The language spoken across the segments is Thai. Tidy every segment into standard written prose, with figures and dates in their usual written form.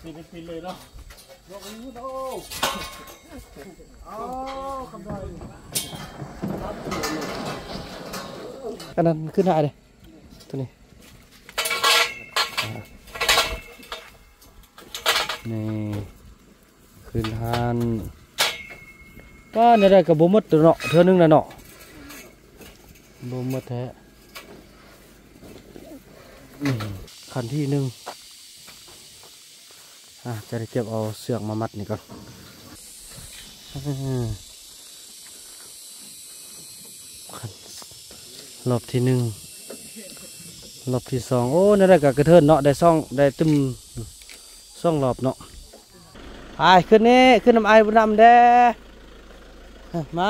ฟินเลยเนาะยกนิ้วโตอ๋อคำใดอันนั้นขึ้นได้เลยตัวนี้นี่ขึ้นทานป้าเนี่ยได้กับบ่มดตัวเนาะเท่านึงนะเนาะบ่มดแท้ขันที่หนึ่งจะได้เก็บเอาเสือกมามัดนี่ก่อนรอบที่หนึ่งรอบที่สองโอ้นี่ได้กับกระเทินเนาะได้ซ่องได้ตึมซ่องรอบเนาะไปขึ้นนี่ขึ้นน้ำไอ้บุญนำเด้มา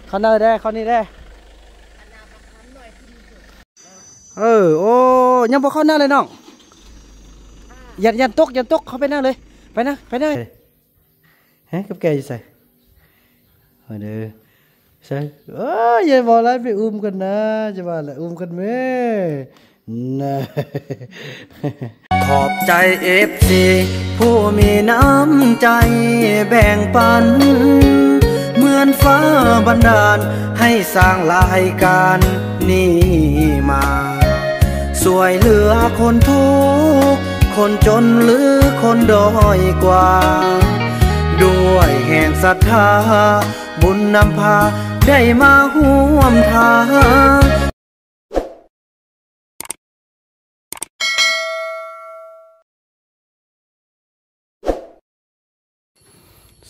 เขาเนยได้เขานี่ได้โอ้ยังบอกเขาหน้าเลยน้องยันตกเขาไปหน้าเลยไปนะฮะกับแกจะใส่เด้อใช่อย่าบอกอะไรไปกันนะจะว่าอะไรกันไหมนะขอบใจFCผู้มีน้ำใจแบ่งปันเหมือนฟ้าบันดาลให้สร้างรายการนี้มาสวยเหลือคนทุกข์คนจนหรือคนด้อยกว่าด้วยแห่งศรัทธาบุญนำพาได้มาร่วมทาง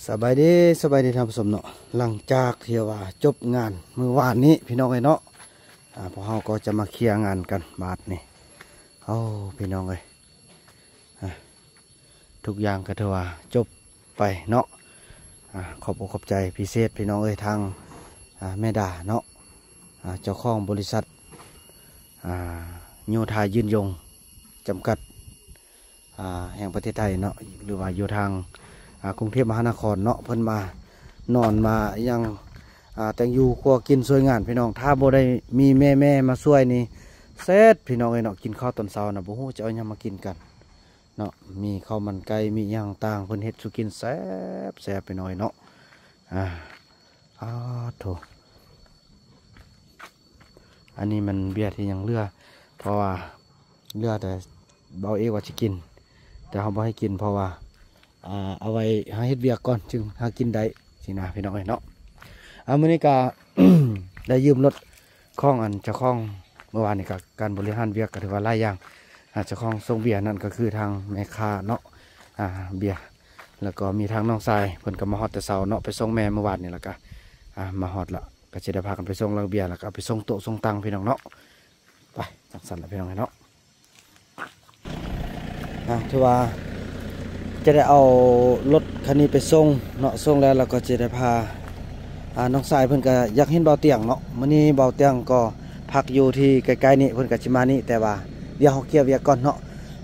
สบายดีท่านผู้ชมเนาะหลังจากที่ว่าจบงานเมื่อวานนี้พี่น้องเนาะพวกเราก็จะมาเคลียร์งานกันบาดนี่พี่น้องทุกอย่างก็ถือว่าจบไปเนาะขอบอกขอบใจพิเศษพี่น้องทางแม่ดาเนาะเจ้าของบริษัทโยธายืนยงจำกัดแห่งประเทศไทยเนาะหรือว่าอยู่ทางกรุงเทพมหานครเนาะเพิ่นมานอนมายังแต่งอยู่ครัวกินสวยงานพี่น้องถ้าบ่ได้มีแม่มาช่วยนี่เสร็จพี่น้องเนาะกินข้าวตอนเช้านะบ่ฮู้จะเอาหยังมากินกันเนาะมีข้าวมันไก่มีหยังต่างเพิ่นเฮ็ดสุกินแซ่บพี่น้องเนาะโถอันนี้มันเบียร์ที่ยังเหลือเพราะว่าเหลือแต่เบาเอว่าจะกินแต่เขาบ่ให้กินเพราะว่าเอาไว้หาเฮ็ดเบียร์ก่อนจึงหากินได้สินะพี่น้องเนาะมื้อนี้ก็ ได้ยืมรถคล้องเจ้าของเมื่อวานนี้ก็การบริหารเบียร์ก็ถือว่าหลายอย่างเจ้าของส่งเบียร์นั่นก็คือทางแม่ค้าเนาะเบียร์แล้วก็มีทางน้องทรายเพิ่นก็มาฮอดแต่เช้าเนาะไปส่งแม่เมื่อวานนี่แล้วก็มาฮอดละก็จะได้พากันไปส่งลังเบียร์แล้วก็ไปส่งโต๊ะส่งตังพี่น้องเนาะไปจังสั่นละพี่น้องเนาะถือว่าจะได้เอารถคันนี้ไปส่งเนาะส่งแล้วเราก็จะได้พาน้องทรายเพิ่นก็อยากเห็นเบาเตียงเนาะมื้อนี้เบาเตียงก็พักอยู่ที่ใกล้ๆนี่เพิ่นก็สิมานี่แต่ว่าเดี๋ยวเฮาเคลียร์เวียกก่อนเนาะ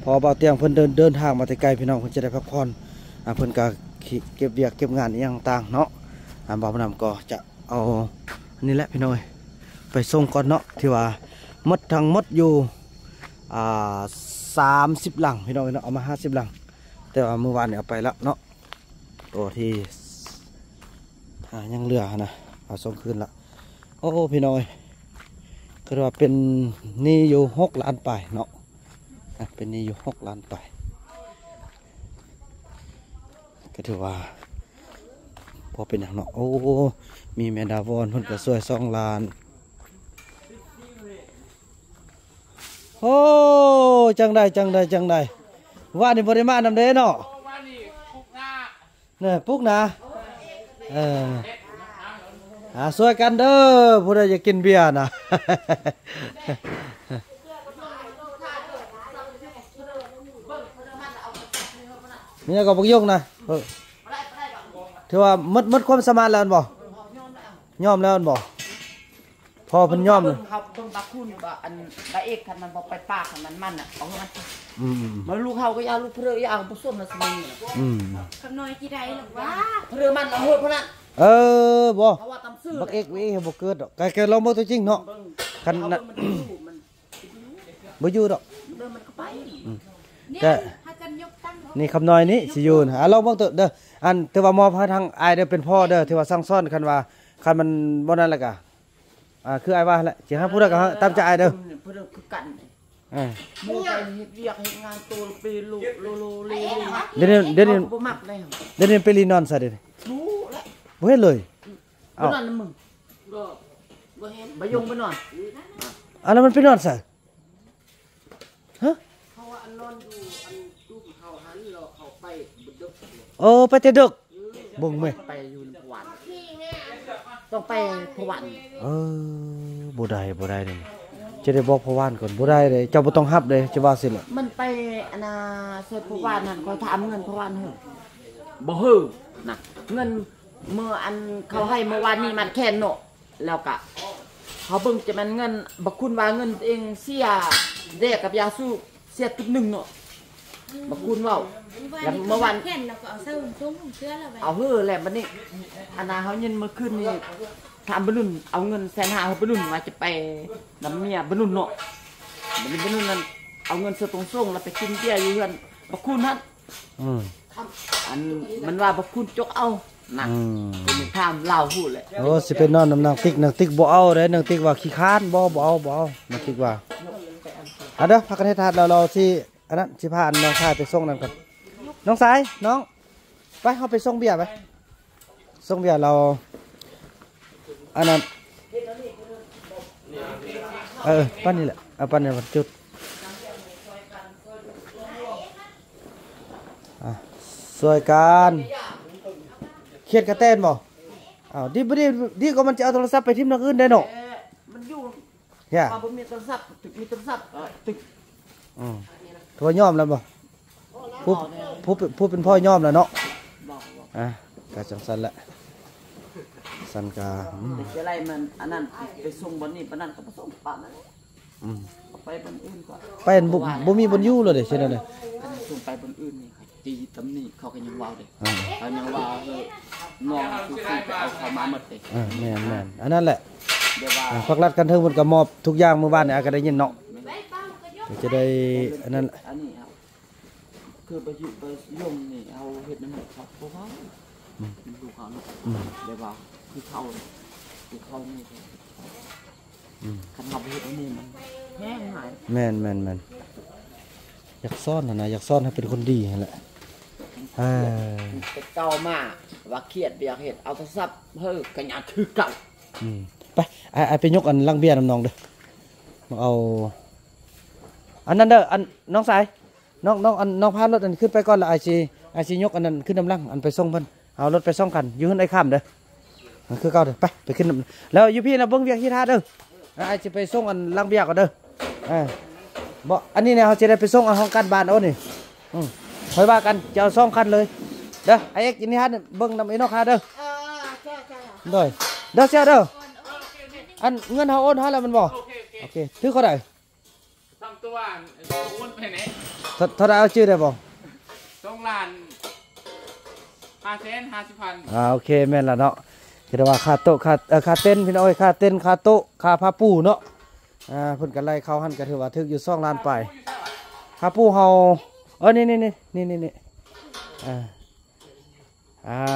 พอเบาเตียงเพิ่นเดินทางมาแต่ไกลพี่น้องเพิ่นจะได้พักผ่อนเพิ่นก็เก็บเวียกเก็บงานอย่างต่างเนาะบ่าวนำก็จะเอาอันนี้แหละพี่น้อยไปส่งก่อนเนาะที่ว่าหมดทั้งหมดอยู่30 หลังพี่น้อยเนาะเอามา50 หลังแต่ว่าเมื่อวานเนี่ยเอาไปแล้วเนาะตัวที่ยังเหลือนะเอาส่งคืนละโอ้พี่น้อยก็ว่าเป็นนี่อยู่6 ล้านไปเนาะเป็นนี่อยู่6 ล้านไปก็ถือว่าพอเป็นอย่างเนาะโอ้มีแมดาวอนเพิ่นก็ช่วย2 ล้านโอ้จังได้ว่านี่บริมาณนำเด้เนาะเนี่ยปุ๊กนะช่วยกันเด้อผู้ใดอยากกินเบียร์นะนี่ก็บักยงนะถือว่ามัดความสามารถแล้วบ่ย่อมแล้วบ่พอเพิ่นย่อมเลยครับต้นบักคุณบ่อันบะเอกคันมันบ่ไปปากคันมันเอามันลูกเฮาก็ยาลูกเพลือยาบ่ส้มน่ะสิคำน้อยกี่ใดหรอวะเพลือมันเอาโหดพุ่นน่ะบ่บักเอกเว้ยบ่เกิดดอกแกลองบ่ตัวจริงเนาะคันน่ะบ่อยู่ดอกมันก็ไปก็ถ้าจันยกตั้ง นี่คำน้อยนี้สิอยู่ลองเบิ่งเด้ออันถือว่ามอบให้ทางอายเด้อเป็นพ่อเด้อถือว่าสั่งสอนคันว่าคันมันบ่นั่นแหละก็คืออายว่าแหละสิให้ผู้ใดก็ตามใจอายเด้อ เพิ่นคือกัน เ มัวไปเฮ็ดเวียกเฮ็ดงานตัวปีลูกโลลี ดี๋ยวนี้เดี๋ยวนี้ บ่มักเลย เดี๋ยวนี้ไปรีนอนซะเดี๋ยวนี้ รู้แล้ว บ่เห็นเลย บ่นอนนะมึงบ่เห็นบ่ยงบ่นอน แล้วมันไปนอนซะฮะ เพราะว่าอันนอนอยู่อันตู้เฮาหันแล้วเขาไปบ่ดึก โอ้ไปแต่ดึกบ่งแม่ ไปอยู่พวันต้องไปพวัน บ่ได้นี่จะได้บอกพวานก่อนบ่ได้เลยเจ้าบ่ต้องรับเลยจะว่าสิล่ะ มันไปอันน่ะใส่พวันนั่นก็ถามเงินพวันเฮ้อบ่เฮ้อน่ะเงินเมื่ออันเขาให้เมื่อวานนี้มันแค่นเนาะแล้วก็เขาเบิ่งจะมันเงินบักคุณว่าเงินเองเสียเด็กกับยาสู้เสียตึก1เนาะบักคุณเว้าแล้วเมื่อวาน แค่นเราก็เอาเสื้อชุ่มเสื้อเราไป เอาเฮ้อแหละบัดนี้อันน่ะเขาเงินเมื่อคืนนี้ถามบรรลุนเอาเงิน150,000ให้บรรลุนว่าจะไปน้ำเมียบรรลุนเนาะบรรลุนนั้นเอาเงินเสือตรงส่งแล้วไปกินเบียร์อยู่เฮือนบักคุณนั้นอันมันว่าบักคุณจกเอาน่ะเป็นถามเล่าพูดเลย โอ้สิไปนอนนำนางติ๊กบ่เอาเด้นางติ๊กว่าขี้ค้านบ่เอานางติ๊กว่าเด้อพากันให้ทานเราสิอันนั้นสิพาอันน้องชายไปส่งนั่นก่อนน้องสายน้องไปเฮาไปส่งเบียร์ไปส่งเบียร์เราอันนั้นปั้นนี่แหละเอาปั้นนี่มันจุดสวยกันเครียดกระเต้นบ่ดีก็มันจะเอาโทรศัพท์ไปทิ่มนักอื่นได้เนาะ มันอยู่ เนี่ย ว่าบ่มีโทรศัพท์ตึกมีโทรศัพท์ตึก ทัวยอมแล้วบ่ผู้เป็นพ่อยอมแล้วเนาะ บอก กะจังสันละสันกา แต่จะไรมันอันนั้นไปส่งบนนี้ปานนั้นก็ไปส่งปานนั้นไปบนอื่นก็ ไปบ่มีบนอยู่เลยเด้ใช่ไหมเนี่ย ส่งไปบนอื่นนี่ตีตำหนิเขาก็ยังว้าวเลยเขายังว้าวเลยน้องคือไปเอาเขามาหมดเลย แม่นอันนั้นแหละ เดี๋ยวว่า พักรัดกันเทิงมันก็มอบทุกอย่างเมื่อวานเนี่ยก็ได้ยินเนาะจะได้อันนั้น อันนี้ครับคือไปอยู่ไปยมนี่เอาเห็ดน้ำมันครับเพราะว่าดูเขาเนาะเดี๋ยวว่าคือเขาคือเขานี่คันทำเห็ดอันนี้มันแห้งหาย แม่นอยากซ่อนนะอยากซ่อนให้เป็นคนดีนั่นแหละเป็นเก่ามากว่าเครียดเบียกเห็ดเอาโทรศัพท์เฮ้ยกันยังคือเก่า ไปไอไปยกอันลังเบียร์น้องเด้อมาเอาอันนั้นเด้ออันน้องสายน้องพารถอันขึ้นไปก่อนแล้วไอซียกอันนั้นขึ้นน้ำลังอันไปส่งเพิ่นเอารถไปส่งกันอยู่ขึ้นไอ้ข้ามเด้อมันคือเก่าเด้อไปขึ้นแล้วอยู่พี่นะเบิ้งเบียร์ที่ท่าเด้อไอจะไปส่งอันลังเบียร์ก่อนเด้อบ่อันนี้เนี่ยเขาจะได้ไปส่งอันห้องการบ้านเอานี่คอยว่ากันจะเอา2 คันเลยเด้อไอเอ็กยินดีฮะเบิ้งนำไอ้นอกฮะเด้อเด้อเสียเด้ออันเงินเขาโอนให้แล้วมันบอกโอเคถือเขาได้ ทำตัวอ้วนไปไหน เท่าไรเอาชื่อได้บอก 2,550,000 โอเคแม่นละเนาะคิดว่าค่าโต๊ะค่าเต้นพี่น้อยค่าเต้นค่าโต๊ะค่าผ้าปูเนาะเพิ่นกันไล่เขาหันก็ถือว่าถึกอยู่2 ล้านไปผ้าปูเฮานี่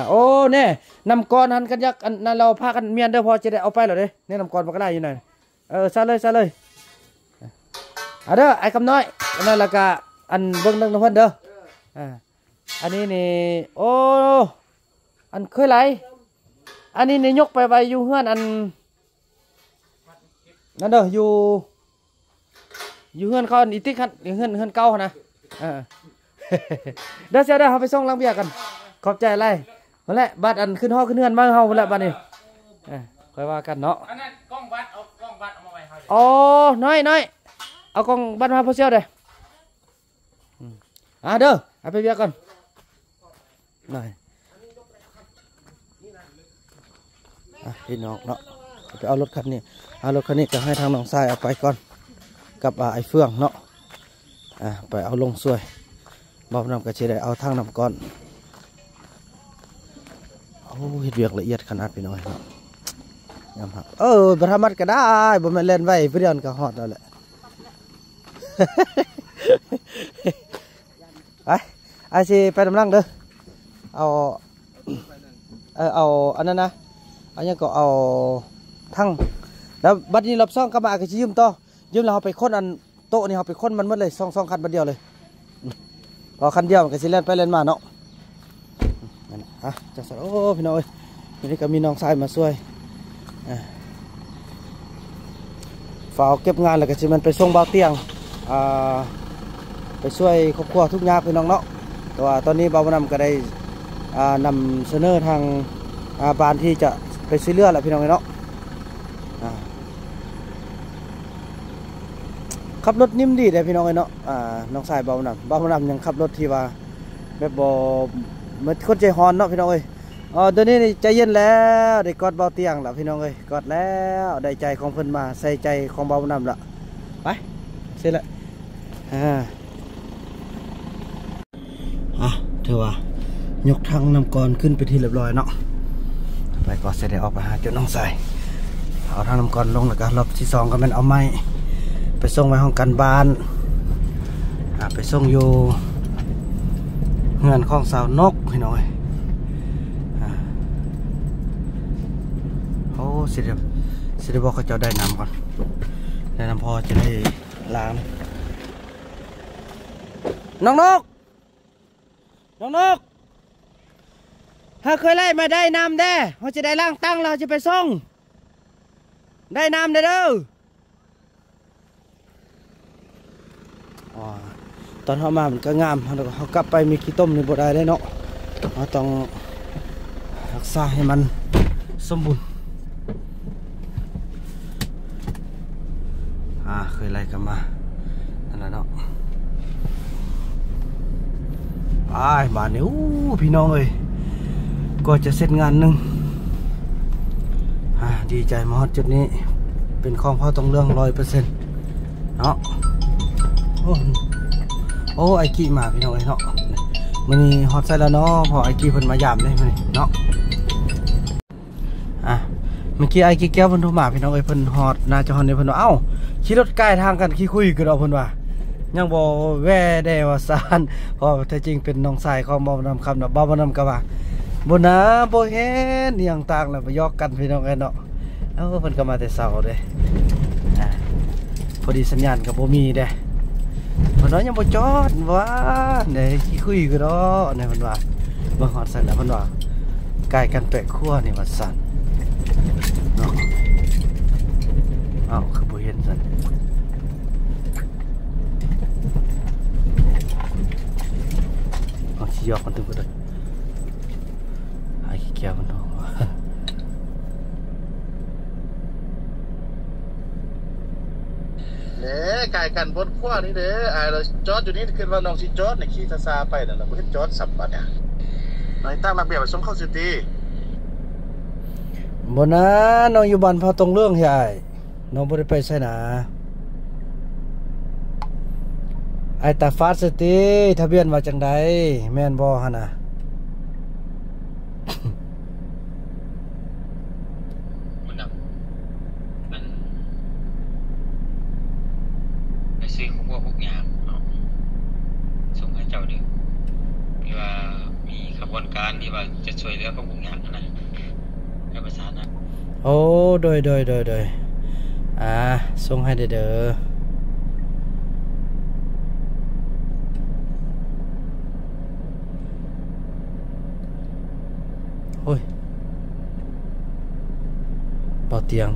โอ้เนี่ยนำก้อนหันกันยักนั่นเราพากันเมียนเด้อพอจะได้เอาไปหรอเด้เนี่ยนำก้อนมันก็ได้อยู่หน่อยซะเลยเด้อไอ้คำน้อยนั่นละกะอันเบิ่งนึงเพิ่นเด้ออันนี้นี่โอ้อันเคยไหลอันนี้นี่ยกไปไว้อยู่เฮือนอันนั่นเด้ออยู่เฮือนเขาอีติ๊กคันเฮือนเก่านะเด้อเสียเด้อเฮาไปส่งลังเบียร์กันขอบใจอะไรนั่นแหละบัดอันขึ้นห้องขึ้นเฮือนบ้านเฮาพุ่นละบัดนี้ค่อยว่ากันเนาะ อันนั้นกล้องวัดเอากล้องวัดเอามาไว้เขา อ๋อน้อยเอากล้องบัดมาพอเสียวเด้เด้อเอาไปเบียร์ก่อนหน่อยพี่น้องเนาะไปเอารถคันนี้ก็ให้ทางน้องชายเอาไปก่อนกับไอ้เฟื่องเนาะไปเอาลงสวยบอบน้ำกระเชได้เอาทางน้ำก่อนโอ้เฮ็ดเวียกละเอียดขนาดพี่น้อยเนาะยำครับบรรมัดก็ได้บ่แม่นเล่นไว้เพื่อนก็ฮอดแล้วแหละไป ไอซีไปน้ำลังเด้อเอาอันนั้นนะอันนี้ก็เอาทั้งแล้วบัดนี้รอบซ่องก็มาก็จะยืมต่อยืมแล้วเราไปค้นอันโต๊ะนี่เราไปค้นมันหมดเลยสองคันบัดเดียวเลยพอคันเดียวมันก็สิเล่นไปเล่นมาเนาะจังสันโอ้พี่น้องเอ้ยนี่ก็มีน้องชายมาช่วยฝ่าเก็บงานแล้วก็สิมันไปส่งเบาเตียงไปช่วยครอบครัวทุกอย่างพี่น้องเนาะแต่ว่าตอนนี้เบานำก็ได้นำเสนอทางบ้านที่จะไปซื้อเรือแหละพี่น้องเนาะขับรถนิ่มดีเลยพี่น้องเนาะน้องชายเบานำยังขับรถที่ว่าแบบบ่เหมือนคนใจฮอนเนาะพี่น้องเอ้ยตอนนี้ใจเย็นแล้วได้กอดเบาเตียงแล้วพี่น้องเอ้ยกอดแล้วได้ใจของเพิ่นมาใส่ใจของเบานำละไปเสร็จแล้วถือว่ายกทางนำกรขึ้นไปที่เรียบร้อยเนาะไปก็เสร็จได้ออกไปหาเจ้าน้องชายเอาทางนำกรลงแล้วก็รอบที่2ก็มันเอาไม้ไปส่งไว้ห้องกันบ้านไปส่งอยู่เงินของสาวนกพี่น้อยโอ้สิเดี๋ยวบอกเขาจะได้น้ำก่อนได้น้ำพอจะได้ล้างน้องนกถ้าเคยไล่มาได้น้ำได้เขาจะได้ล้างตั้งเราจะไปส่งได้น้ำเด้อตอนเขามามันก็งามเขากลับไปมีขี้ต้มในบ่ได้เนาะเราต้องรักษาให้มันสมบูรณ์เคยไล่กันมานั่นแหละเนาะไปบ้านนี้พี่น้องเอ้ยก็จะเสร็จงานหนึ่งดีใจมาฮอดจุดนี้เป็นของพ่อต้องเรื่อง100%เนาะโอ้ไอกี้มาพี่น้องเนาะมื้อนี้ฮอดใส่แล้วเนาะพอไอกี้เพิ่นมายามเลยมื้อนี้เนาะเมื่อกี้ไอกี้แก้วเพิ่นโทรมาพี่น้องเอ้ยเพิ่นฮอดน่าจะฮอดนี่เพิ่นว่าเอ้าขี่รถใกล้ทางกันขี่คุยกันเอาเพิ่นว่ายังบ่แว่ได้ว่าซานเพราะแท้จริงเป็นน้องชายของบ่นำคำเนาะบ่นำก็ว่าบ่นะบ่เห็นอีหยังต่างแล้วบ่ยอกกันพี่น้องเอ้ยเนาะเพิ่นก็มาแต่เช้าเด้พอดีสัญญาณก็บ่มีเด้เพิ่นว่ายังบ่จอดว่าได้คุยกันดอกเนี่ยเพิ่นว่าบ่ฮอดซั่นแล้วเพิ่นว่าใกล้กันแปะครัวนี่ว่าซั่นเนาะคือบ่เห็นซั่นสิยอกกันถึงบ่ได้ให้ขี้แก้วมันเนาะไก่กันบนขั้วนี่เด้อเราจอดอยู่นี่คือว่าน้องสิจอดในขี้ซาไปนั่นแหละบ่เห็นจอดสับบัดเนี่ยนายตั้งระเบียบส่งเข้าสิตีบ่นะน้องอยู่บ้านพอตรงเรื่องใหญ่น้องบ่ได้ไปไสนะไอ้ตาฟาสติทะเบียนว่าจังไดแม่นบ่หั่นน่ะซื้อของพวกอย่างส่งให้เจ้าเด้อที่ว่ามีขบวนการที่ว่าจะช่วยเหลือของพวกอย่างนะให้ประสานนะโอ้โดยส่งให้เด้อโอ้ยเบาเตียง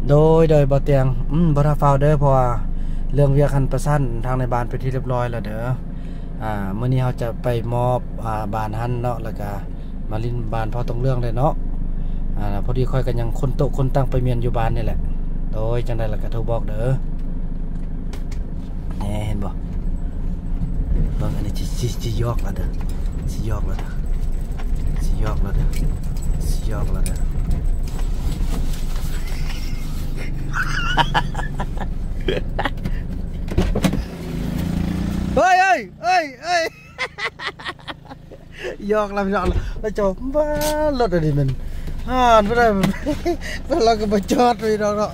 โดยเบาเตียงบ่ทับเฝ้าเด้อเพราะว่าเรื่องเวียกคันประสานทางในบ้านไปที่เรียบร้อยแล้วเด้อมื้อนี้เราจะไปมอบบ้านหันเนาะแล้วก็มาลิ้นบ้านพอต้องเรื่องเลยเนาะพอดีค่อยกันยังคนโตคนตั้งไปเมียนอยู่บ้านนี่แหละโดยจังได๋ล่ะก็โทรบอกเด้อแหน่เห็นบ่เบิ่งอันนี้สิยอกแล้วเด้อสิยอกแล้วเด้อเฮ้ยยอกแล้วแล้วจบบ้ารถอันนี้มันไม่ได้แล้วเราก็มาจอดไปเนาะ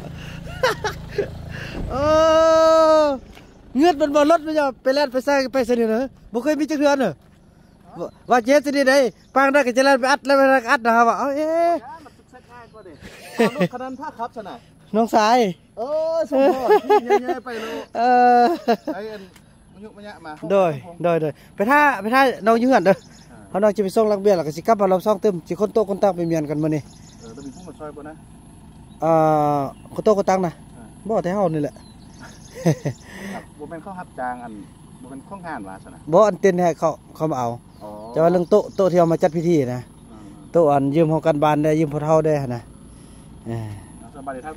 เงือดมันบอลรถไม่ยอมไปแล่นไปใส่ไปเสนอเนอะบ บ่เคยมีจักเทื่อเด้อว่าเจ็ดสิได้ปางได้ก็จะลั่นไปอัดแล้วไปอัดนะครับว่าเอามันสุดท้ายก็ได้ลูกขนาดท่าครับสนะ น้องสายสมบูรณ์ที่เงี้ยไปลูกไอ้มันยุกมันยะมาโดยไปท่าน้องยืนเด้อเขาน้องจะไปส่งลังเบียร์แล้วก็สิกลับมาเราซ่องตึมสิคนโตคนตั้งไปเมียนกันมื้อนี้ต้องมีผู้มาช่วยบ่นะคนโตคนตั้งนะบ่แต่เฮานี่แหละบ่แม่นเข้ารับจางอันบ่แม่นข้องงานว่าซะนะบ่อันเต้นให้เขามาเอาแต่ว่าเรื่องโต๊ะที่เอามาจัดพิธีนะโต๊ะอันยืมของกันบานได้ยืมพอเท่าได้นะสบายดีท่าน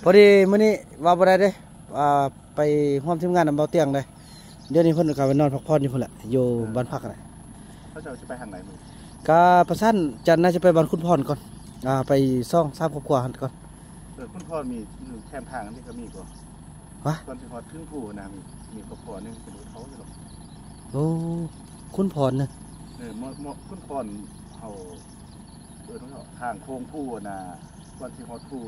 พอดีมื้อนี้ว่าบ่ได้เด้ไปร่วมทีมงานนำเบาเตียงได้เดี๋ยวนี้เพิ่นก็ไปนอนพักผ่อนอยู่พุ่นแหละอยู่บ้านพักน่ะเขาจะไปทางไหนมื้อก็ประชันจันน่าจะไปบ้านคุณพรก่อนไปซ่อง3ครอบครัวก่อนคุณพรมีแคมทางนี่ก็มีบ่วะตอนที่ฮอดถึงผู้นะมีครอบครัวนึงเป็นเขาอยู่หรอกโอ้คุณพรนึงคุณพรเฮาทางโค้งผู้นะวันที่ฮอดผู้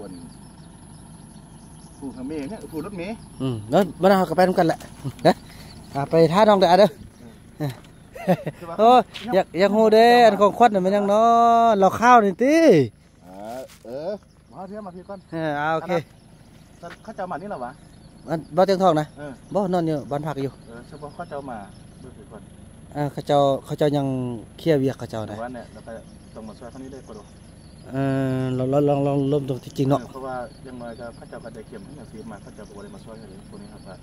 ผู้เมย์เนี่ยผู้รถเมย์แล้วบ้านเราก็ไปด้วยกันแหละนะไปท่าน้องเด้อเด้อโอ้อยากโหเด้อันของควันมันยังเนาะเราข้าวนี่ติมาเที่ยวมาพี่ก่อนโอเคเขาเจ้ามานี่หรอวะบ้านเตียงทองนะบ่นอนอยู่บ้านพักอยู่เฉพาะเขาเจ้ามาดูสิก่อนเขาเจ้ายังเคลียร์เวียกเขาเจ้าได้วันเนี่ยเราไปต้องมาช่วยเขานี้ได้ปะดูเราลองล้มตรงที่จริงเนาะเพราะว่ายังน้อยก็เขาเจ้าก็ได้เก็บให้อย่างซื้อมาเขาเจ้าบอกเลยมาช่วยให้พวกนี้ครับว่า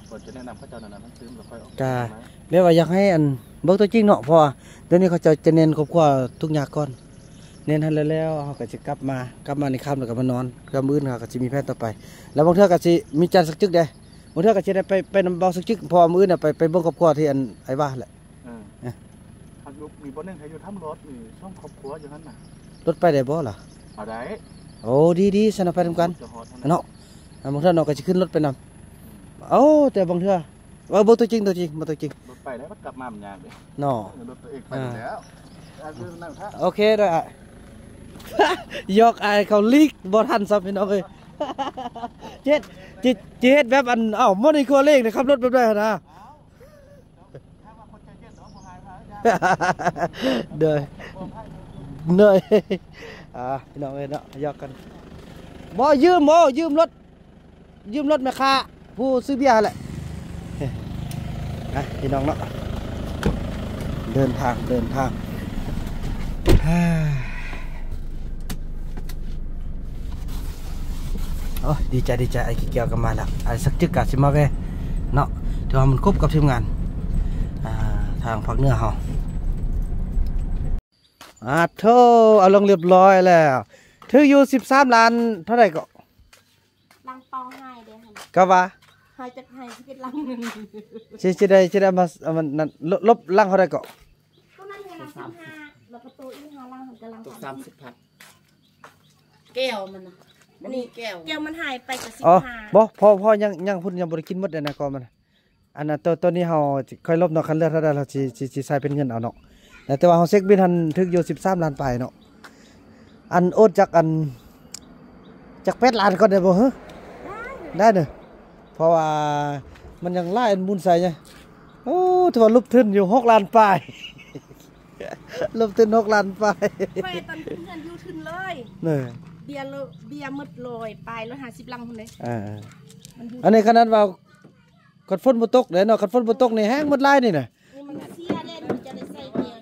ก่อนจะแนะนำเขาเจ้านั้นซื้อแล้วค่อยออกกาเรียกว่าอยากให้อันเบิกตัวจริงเนาะพอเดี๋ยวนี้เขาจะเน้นครอบครัวทุกอย่างก่อนเน้นทันแล้วเขาก็จะกลับในค่ำแล้วก็มานอนก็มื้อเขาก็จะมีแพทย์ต่อไปแล้วบางเทื่อก็จะมีจันสักจึกได้บางเทื่อก็จะได้ไปนำเบาสักจึกพอมื้อน่ะไปเบิ่งครอบครัวที่อันไอ้บ้านแหละมีบ่นึงใครอยู่ทำรถมีช่องครอบครัวอยู่นั่นน่ะรถไปได้บ่ล่ะได้โอ้ดีสนับไปทำกันเนาะบางเทื่อเราก็จะขึ้นรถไปนำแต่บางเทื่อว่าบ่ตัวจริงบ่ตัวจริงรถไปแล้วมันกลับมามันยากเด้เนาะรถตัวเองไปแล้วโอเคได้ยกไอเขาลีกบ่ทันซับพี่น้องเอ้ยเจ็ดแบบอันมอนิโคเลขนะครับรถแบบได้นะเด้อเหนื่อยพี่น้องเอ้ยเนาะยกกันบ่ยืมรถแม่ค้าผู้ซื้อเบียร์แหละพี่น้องเนาะเดินทางดีใจไอ้ขี้เกียวกันมาแล้วไอ้สักจึกกะสิมาเว้เนาะถือว่ามันครบกับทีมงานทางภาคเหนือเฮาโธ่เอาลงเรียบร้อยแล้วถืออยู่13 ล้านเท่าไหร่ก็ลังเปาให้เด้อก็ว่าให้จักให้สิเป็นลังนึงสิได้มามันลบลังเท่าไหร่ก็ก็นั่นไงลัง15แล้วก็ตัวอีก5ลังก็ลัง30พันแก้วมันน่ะนี่แก้วมันหายไปกับ15บ่พอยังพุ่นยังบ่ได้กินหมดเลยนะก็มันอันนั้นตัวนี้เฮาค่อยลบเนาะคันเลือกเท่าใดเราสิใส่เป็นเงินเอาเนาะแต่ว่าเฮาเช็คบินทันถึกอยู่13 ล้านไปเนาะอันโอดจาก8 ล้านก็ได้บ่ฮะได้เด้อเพราะว่ามันยังหลายอันบุญใส่ไงถือว่าลบทุนอยู่6 ล้านไปลบทุน6 ล้านไปไปตอนเงินอยู่ทุนเลยเบียร์หมดเลยไป150 ลังพุ่นเด้อันนี้ขนาดว่าคันฝนบ่ตกเด้เนาะคันฝนบ่ตกนี่แห้งหมดลายนี่น่ะมันเสียแล้วจะได้ใส่เบียร์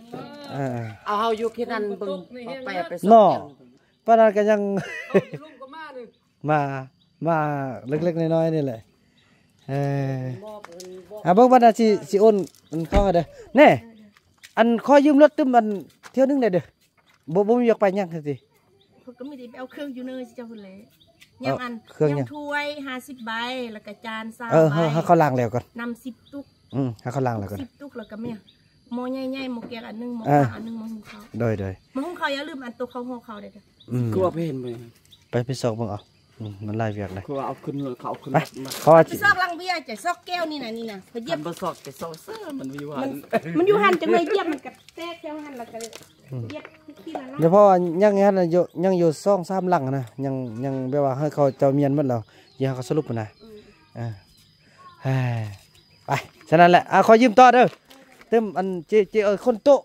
เอาเฮาอยู่แค่นั้นเบิ่งไปเนาะปานนั้นก็ยังมาเล็กๆน้อยๆนี่แหละเบิ่งว่าน่าสิโอนมันเข้าเด้อแน่อันขอยืมรถตึ้มอันเที่ยวนึงได้เด้อบ่มีอยากไปยังซั่นสิก็ไม่ได้ไปเอาเครื่องอยู่เนยเจ้าพุ่นแหละยังถ้วย50 ใบแล้วก็จาน3ใบให้เขาล้างแล้วก่อนนำ10 ตุกให้เขาล้างแล้วก่อน10 ตุกแล้วก็แม่หม้อใหญ่ๆหม้อแกงอันนึงหม้ออันนึงหม้อหุงข้าวโดยหม้อหุงข้าวอย่าลืมอันตัวข้าวห่อข้าวได้เด้อกลัวเห็นไปซอกเบิ่งเอามันลายเวียกเลยกลัวเอาขึ้นเขาขึ้นเขาว่าไปซอกลังเบียร์จะซอกแก้วนี่น่ะไปเยียบบ่ซอกไปซอกเสื้อมันอยู่หันมันอยู่หันจังเลยเยียบมันก็แทรกแก้วหันแล้วก็เยียบที่นั่นเดี๋ยวพอยังอยู่2-3 ลังนะยังแบบว่าให้เขาเจ้าเมียนหมดแล้วอย่าเขาสรุปนะไป ฉะนั้นแหละขอยืมต่อเด้อเติมอันเจคนโต๊ะ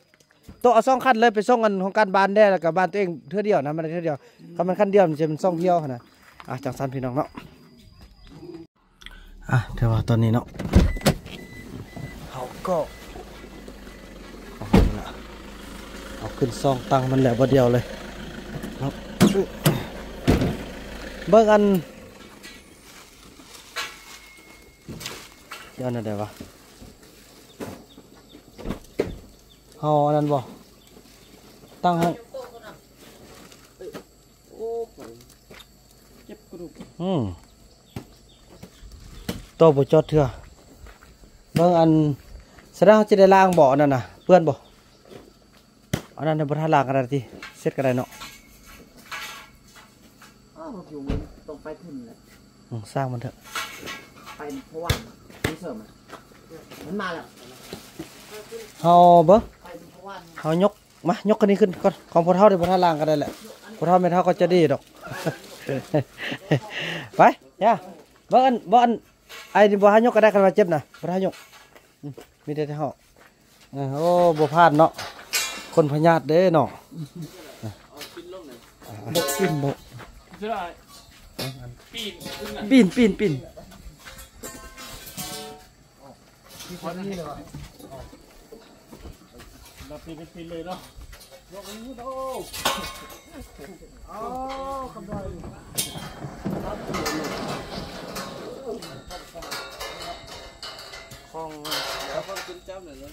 เอา2คันเลยไปส่งกันของการบ้านได้แล้วก็บ้านตัวเองเทื่อเดียวนะมันเทื่อเดียวถ้ามันคันเดียวมันจะเป็น2เที่ยวนะจังซั่นพี่น้องเนาะเดี๋ยวว่าตอนนี้เนาะเขาก็เอาขึ้นซองตังมันแหละบ่เดียวเลยเนาะเบิ่งอันเดี๋ยวนั่นได้ปะเฮาอันนั้นบ่ตั้งให้โตบ่จอดเถื่อเบิ่งอันแสดงว่าจะได้ล้างบ่อนั่นน่ะเปื้อนบ่อันนั้นบ่ทันล้างกันได้ติเสร็จก็ได้เนาะอยู่ตรงไปพุ่นแหละสร้างมันเถอะไปเพราะว่ามีเสริมมันมาแล้วเฮาเบิ่งเฮายกมายกคันนี้ขึ้นก่อนของพ่อเฒ่าได้บ่ทันล้างกันได้แหละพ่อเฒ่าแม่เฒ่าก็จะดีดอกไปย่าบ่อันไอ้นี่บ่หายกก็ได้กันว่าเจ็บนะบ่หายกมีแต่เฮาโอ้บ่พลาดเนาะคนพญาติเด้เนาะบ่ขึ้นบ่ปีนเราปีนเลยเนาะยกนิ้วโตคำใดของแล้วก็กินจ้ำเลยเนาะ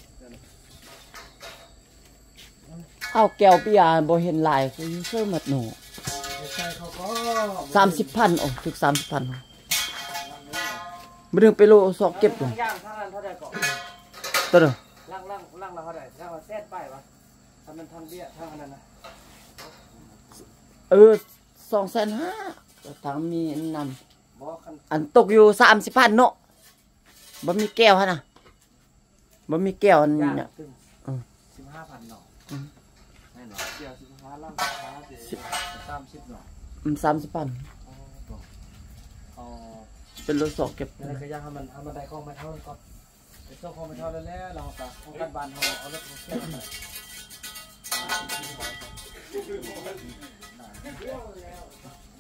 เอาแก้วปิยาบ่เห็นลายคือเสื้อหมัดหนู30,000ถึง 30,000บ่ดึงไปโลซอกเก็บอยู่ตัวนึงล่างเราเท่าใดแล้วแซ่ดป้ายวะทำมันทางเบี้ยทางอันนั้นนะ250,000ทางมีนำอันตกอยู่30,000เนาะบ่มีแก้วหั่นน่ะบ่มีแก้วอันนี้เนี่ย15,000เนาะแม่นบ่เกี่ยว15ล่าง30เนาะ30,000เป็นรถสอกเก็บนั่นก็ยังให้มันได้ของมาเท่าก่อนไปส่งของมาเท่าแล้วเราก็ของการบ้านเฮาเอารถมาส่ง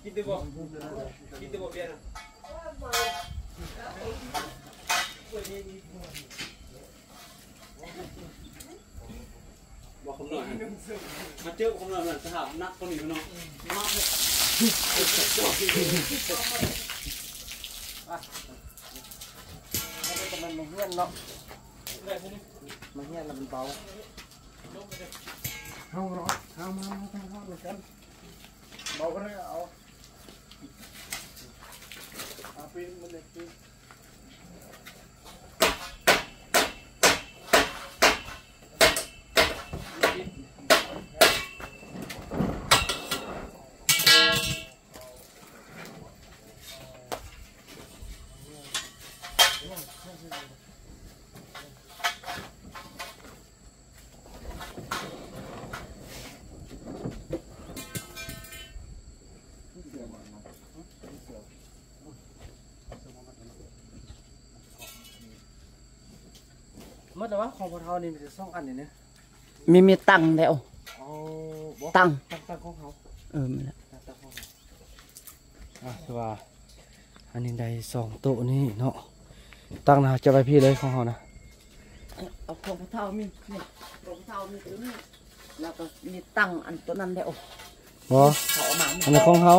กินได้บ่เบียร์นะบอกคำหน่อยมาเจอคำหน่อยมันสหนักคนนี้เนาะมันเฮี้ยนเนาะมันเฮี้ยนแล้วมันเบาเอาเนาะเอามาทางห้องเหมือนกันเบาก็ได้เอาปีนมันเด็กปีนเมื่อแต่ว่าของพอเท่านี่มีแต่2 อันนี่เนี่ยมีตังแล้วตังของเขาไม่ละตังของเขาคือว่าอันนี้ได้2 โต๊ะนี่เนาะตังนะจะไปพี่เลยของเขานะเอาของพอเท่ามีนี่ของพอเท่ามีตัวนี้แล้วก็มีตังอันตัวนั้นแล้วบ่อันนี้ของเขา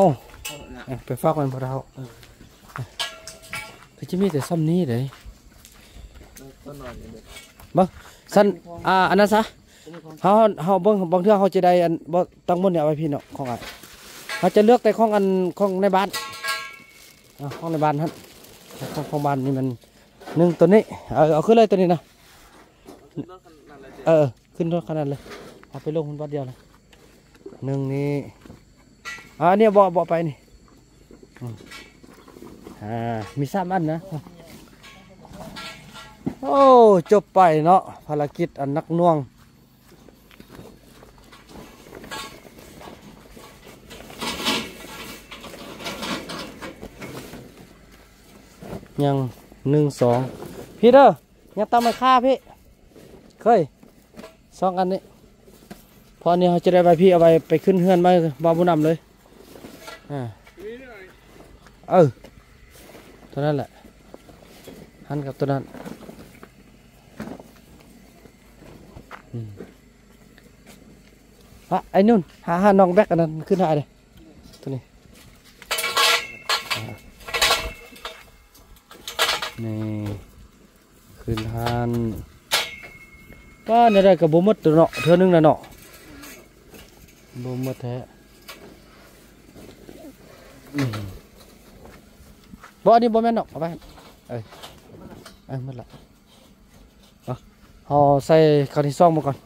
ไปฝากมันพอเท่าก็จะมีแต่ซ้ำนี้เลยบ่สั้นอันนั้นซะเขาเบิ่งเทื่อเขาจะได้อันบ่ตั้งหมดเนี่ยเอาไว้พี่เนาะของเขาจะเลือกแต่ของในบ้านของในบ้านฮะของบ้านนี่มัน1ตัวนี้เอาขึ้นเลยตัวนี้นะขึ้นรถขนาดเลยเอาไปลงมันบัดเดียวเลย1นี่อันนี้บ่ไปนี่มี3 อันนะโอ้จบไปเนาะภารกิจอันนักหน่วงยัง1 2พี่เด้อ ยังตามมาฆ่าพี่เคย2 อันนี้พอเนี่ยเขาจะได้ใบพี่เอาไปขึ้นเฮือนมาบาบุนำเลยตัวนั้นแหละหันกับตัวนั้นไอ้นุ่นหาน้องแบกอันนั้นขึ้นหาเลยตัวนี้นี่ขึ้นหันก็เนี่ยได้กับบุมดตัวเนาะเท่านึงนะเนาะบุมดแท้บ่อันนี้บ่แม่นเนาะเอาไปหมดละห่อใส่ข้าวที่ซ่องมาก่อน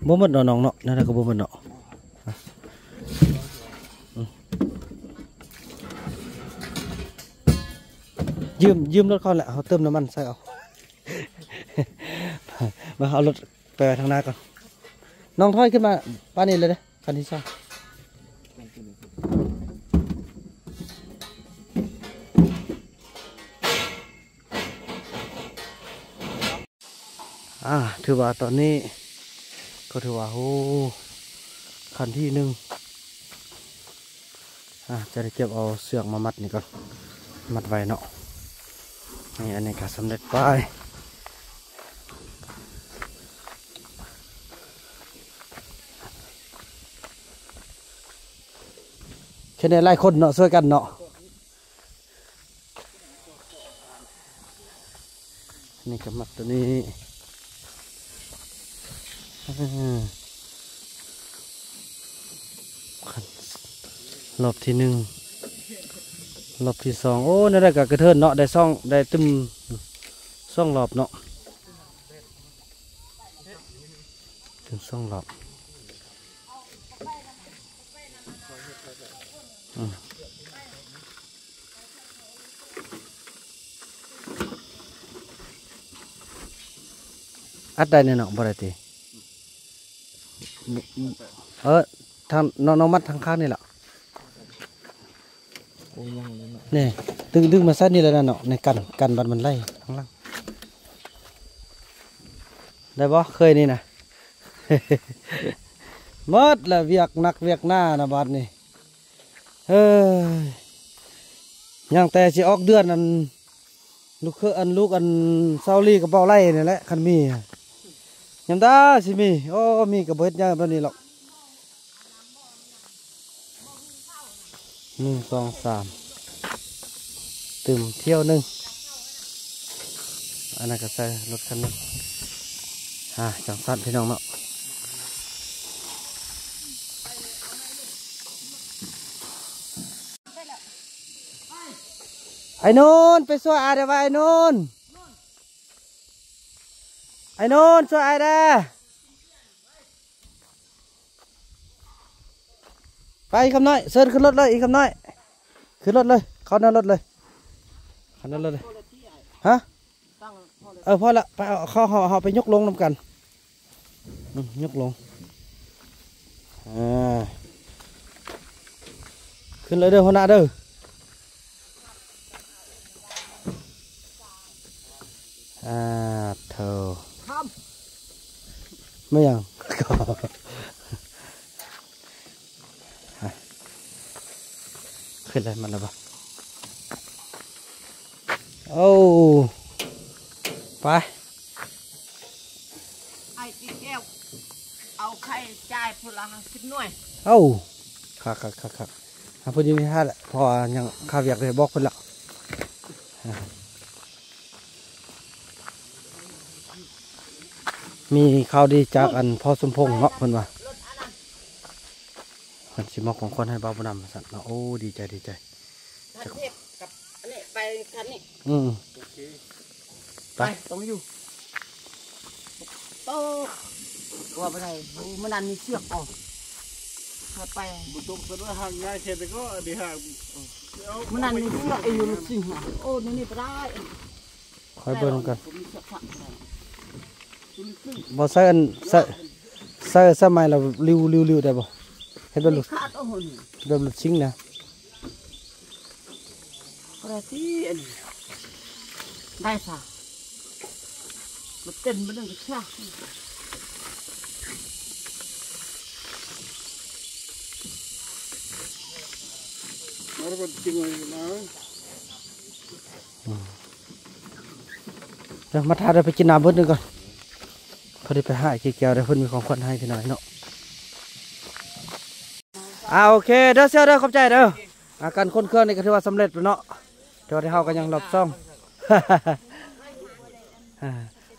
บ่หมดเนาะน้องเนาะนั่นแหละก็บ่หมดเนาะยืมรถเขาแหละเขาเติมน้ำมันใส่เอา มาเอารถไปทางหน้าก่อนน้องถอยขึ้นมาป้านี่เลยเด้คันที่ซ่อถือว่าตอนนี้ก็ถือว่าโอ้คันที่1จะได้เก็บเอาเสือกมามัดนี่ก่อนมัดไว้เนาะนี่อันนี้ก็สำเร็จไปแค่นี้ไล่คนเนาะช่วยกันเนาะนี่ก็มัดตัวนี้รอบที่1รอบที่2โอ้นี่ได้กับกระเทินเนาะได้ซ่องได้ตึมซ่องรอบเนาะถึงซ่องรอบอัดได้เนี่ยเนาะบ่ได้ติทางน้องมัดทางข้างนี่แหละนี่ดึงมาสั้นนี่แล้วนะเนาะในกันบัดมันไล่ข้างล่างได้บ่เคยนี่นะ หมดละเวียกนักเวียกหน้านะบัดนี่ยังแต่สิออกเดือนอันลูกอันเซาลี่กับเบาไล่นี่แหละคันมียำตาสิมีโอ้มีกับเบิดยังแบบนี้หรอก1 2 3ตึมเที่ยว1อันนั้นก็ใส่รถคันนึงจังสั้นพี่น้องเนาะไอ้นูนไปช่วยอาเดี๋ยวไอ้นูนช่วยไอ้เด้อไปคำน้อยเซิร์นขึ้นรถเลยอีกคำน้อยขึ้นรถเลยเข้าหน้ารถเลยฮะพอละไปเอาเขาไปยกลงนำกันยกลงขึ้นเลยเด้อหัวหน้าเด้อเธอไม่ยังขึ้นเลยมันแล้วปะโอ้ไปไอ้ตีแก้วเอาไข่จ่ายพละ50 หน่วยเอ้าครับพอดีมีท่าแหละพอยังข้าวอยากเลยบอกคนละมีข่าวดีจากอันพ่อสมพงษ์เนาะเพิ่นว่ามันสิมอบของคนให้บ่าวบุญนำสั่นเนาะโอ้ดีใจคันเทพกับอันนี้ไปคันนี้ไปต้องอยู่โตว่าไปไหนมันนั่นมีเชือกออกไปบุตรเป็นว่าห่างง่ายเข็ดก็ดีห่าง มันนั่นนี่ไอ้ยูนสิโอ้นี่ไปได้คอยเบิ่งกันบ่ใส่อันใส่สมัยเราริวได้บ่เฮ็ดแบบหลุดแบบหลุดชิงนะอะไรที่ได้ซะมันเต้นมันนึงก็ช่าเดี๋ยวมาทาได้ไปกินน้ำเบิดนึงก่อนพอได้ไปหากี่แก้วได้เพิ่นมีของขวัญให้พี่น้อยเนาะโอเคเด้อเสียเด้อขอบใจเด้ออาการคนเครื่องนี่ก็ถือว่าสำเร็จแล้วเนาะเดี๋ยวที่เฮาก็ยังหลบซ่อง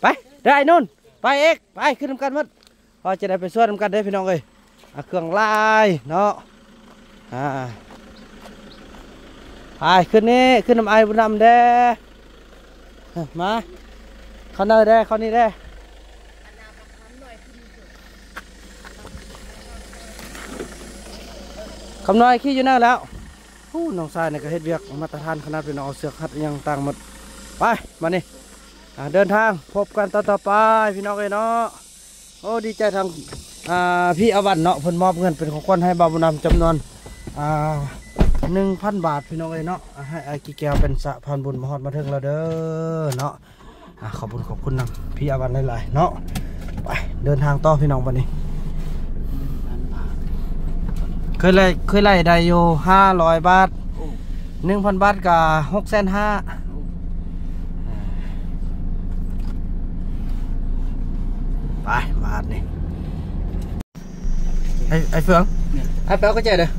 ไปได้นู่นไปเอกไปขึ้นนำกันหมดพอจะได้ไปช่วยนำกันได้พี่น้องเอ้ยเครื่องลายเนาะไปขึ้นนี่ขึ้นน้ำไอบุญนำเด้มาเขาเนยได้เขานี่ได้คำน้อยขี้อยู่นั่นแล้วน้องชายเนี่ยก็เฮ็ดเวียกมาตรฐานขนาดเป็นเอาเสือกหัดยังต่างหมดไปมานี่เดินทางพบกันต่อไปพี่น้องเอ้ยเนาะโอ้ดีใจทางพี่อวันเนาะเพิ่นมอบเงินเป็นของขวัญให้บ่าวบุญนำจำนวน1,000 บาทพี่น้องเอ้ยเนาะให้ไอ้กี่แก้วเป็นสะพานบุญมาฮอดมาถึงแล้วเด้อเนาะขอบคุณนำพี่อวันหลายๆเนาะไปเดินทางต่อพี่น้องวันนี้เคยไล่ได้อยู่500 บาท 1,000 บาทกับ650,000ไปบาทนี่ไอ้เฟืองไอ้แป๊วก็ใจเด้อ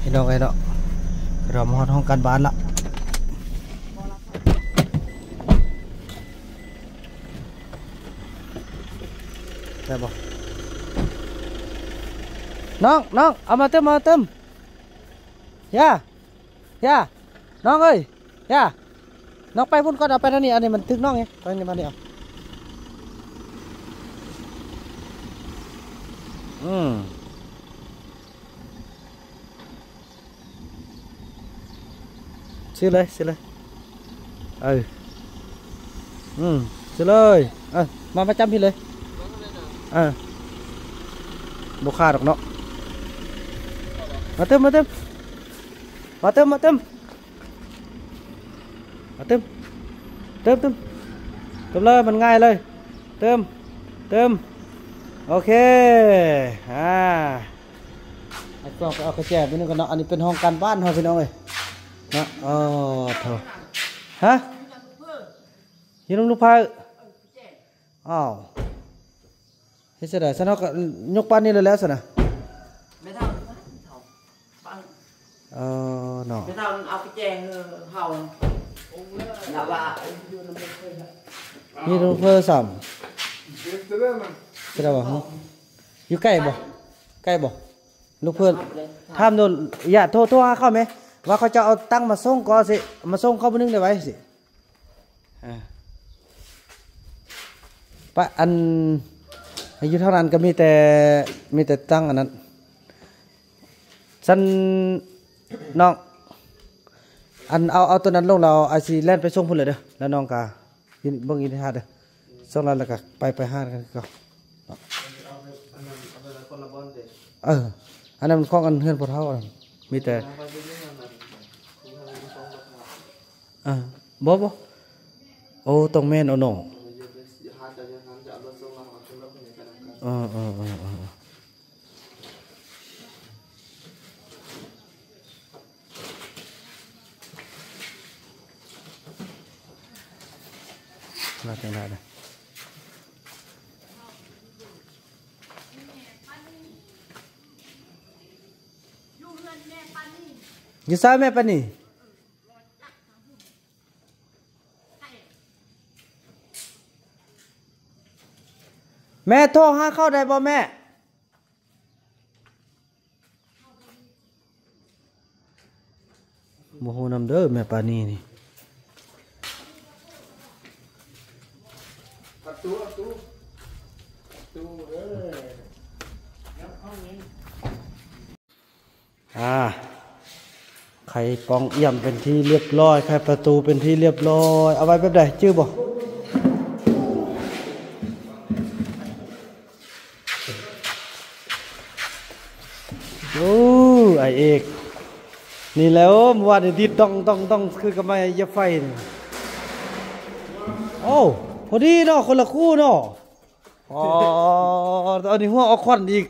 พี่น้องไอ้เนาะเรามาห้องการบ้านละได้บ่น้องเอามาเติมย่าน้องเอ้ยย่าน้องไปพุ่นก่อนเอาไปทางนี้อันนี้มันถึกน้องไงไปนี่มาเนี่ยซื้อเลยซื้อเลยมาประจำพี่เลยบุคคาดอกเนาะมาเติมเลยมันง่ายเลยเติมโอเคไอ้กล้องไปเอากระแจไปนึงกันเนาะอันนี้เป็นห้องการบ้านพี่น้องเลยนะเถอะฮะยืนลูกพายอ้าวเฮ้ยเสด็จฉันเอายกปั้นนี่เลยแล้วสินะไม่เท่าเนาะไม่เท่าเอาไปแจงเห่าแล้วว่านี่ลูกเพื่อสามเสด็จบอกอยู่ใกล้บ่ลูกเพื่อนทำโดนอย่าโทรหาเขาไหมว่าเขาจะเอาตั้งมาส่งก็สิมาส่งเข้าไปนึงได้ไว้สิปะอันอายุเท่านั้นก็มีแต่ตั้งอันนั้นฉันน้องอันเอาตัวนั้นลงเราไอซีแล่นไปส่งพุ่นเลยเด้อแล้วน้องกายินบังยินท่าเด้อส่งแล้วก็ไปห้ากันก็อันนั้นข้องกันเฮือนพอเท่ามีแต่บ่โอ้ตรงแม่นเอาหน่อมาจังได้เลยอยู่ซ้ายแม่ปะนี่แม่โทรหาเข้าได้บ่แม่โมโหนำเด้อแม่ปานี่นี่ ไขปองเอี่ยมเป็นที่เรียบร้อยไขประตูเป็นที่เรียบร้อยเอาไว้แบบใดชื่อบ่โอ้ไอเอกนี่แล้วว่าที่ต้องคือกับไม้ยาไฟนี่โอ้พอดีเนาะคนละคู่เนาะอ๋ออันนี้หัวออกควันอีก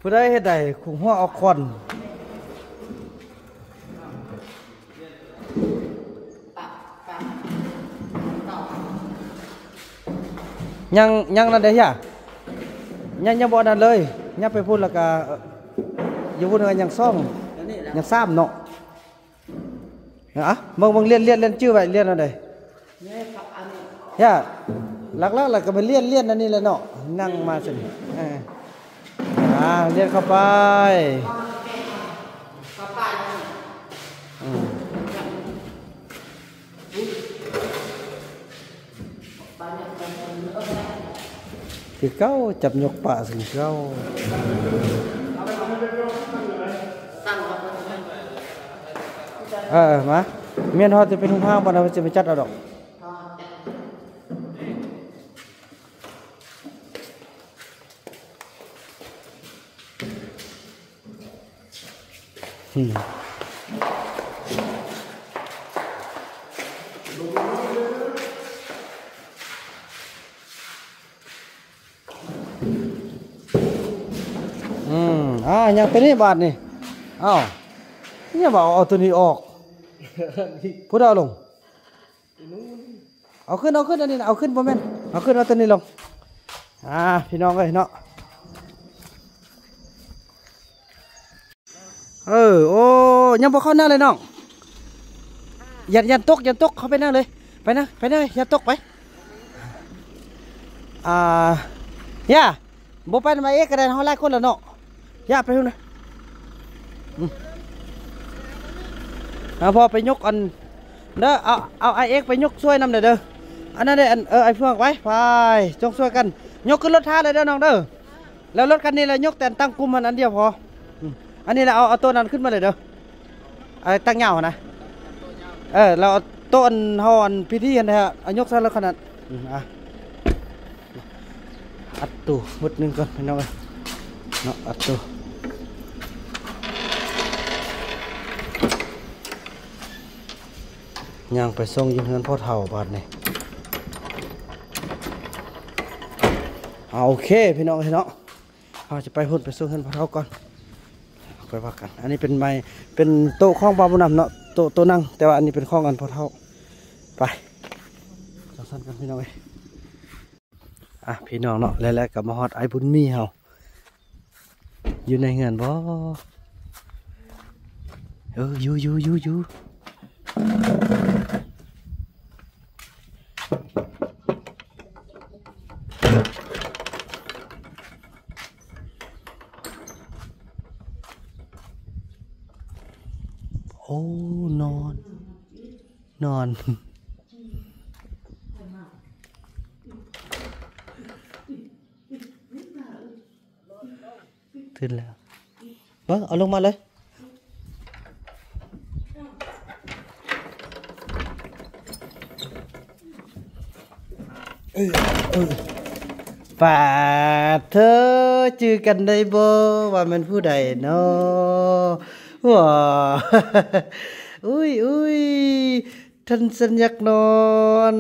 ผู้ใดเฮ็ดได้คุหัวออกควันยังนั่นได้ย่ะยังบ่นั่นเลยยังไปพูดแล้วก็อยู่พูดยังซ่อมยังซ้ำเนาะอ่ะมึงเรียนชื่อไว้เรียนอะไรย่าหลักแล้วก็ไปเรียนอันนี้แหละเนาะนั่งมาสิเรียนเข้าไปคือเก้าจับยกป่าสิเก้ามาเมียนฮอจะเป็นห้างบ้านเราจะไปจัดเอาดอกยังเป็นนี่บาทนี่อ้าวเนี่ยบอกเอาตัวนี้ออกพูดเอาลงเอาขึ้นอันนี้เอาขึ้นพ่อแม่เอาขึ้นเอาตัวนี้ลงพี่น้องเลยเนาะโอ้ยังบอกเข้าหน้าเลยน้องยันตกเขาไปนั่งเลยไปนั่งยันตกไปย่าบ่ไปมาเอ๊ะกระเด็นเขาไล่คนละเนาะย่าไปดูนะพอไปยกอันเด้อเอาไอเอ็กไปยกช่วยนำเด้ออันนั้นเด้อไอเฟืองไว้ไปจงช่วยกันยกขึ้นรถท้าเลยเด้อน้องเด้อแล้วรถคันนี้เรายกแต่ตั้งกลุ่มอันเดียวพออันนี้เราเอาตัวนั้นขึ้นมาเลยเด้อไอตั้งเหงานะเราเอาตัวอันห่อพิธีกันนะฮะเอายกซะแล้วขนาดอัดตู้หมดนึงก่อนพี่น้องเนาะอัดตู้ย่างไปส่งยืมเงินพ่อเฒ่าบาทนี่โอเคพี่น้องเราจะไปหุ่นไปส่งเงินพ่อเฒ่าก่อนไปว่ากันอันนี้เป็นไม้เป็นโต๊ะข้องบาบุญนำเนาะโต๊ะนั่งแต่ว่าอันนี้เป็นข้องกันพ่อเฒ่าไปสั้นกันพี่น้องพี่น้องเนาะแล้วกับมาฮอดไอ้บุญมีเฮาอยู่ในเงินบ่อยู่โอ้นอนขึ้นแล้วเอาลงมาเลยป่าเธอจือกันได้บ่ว่ามันผู้ใดเนาะว้าอุ้ยท่านสัญญักนอน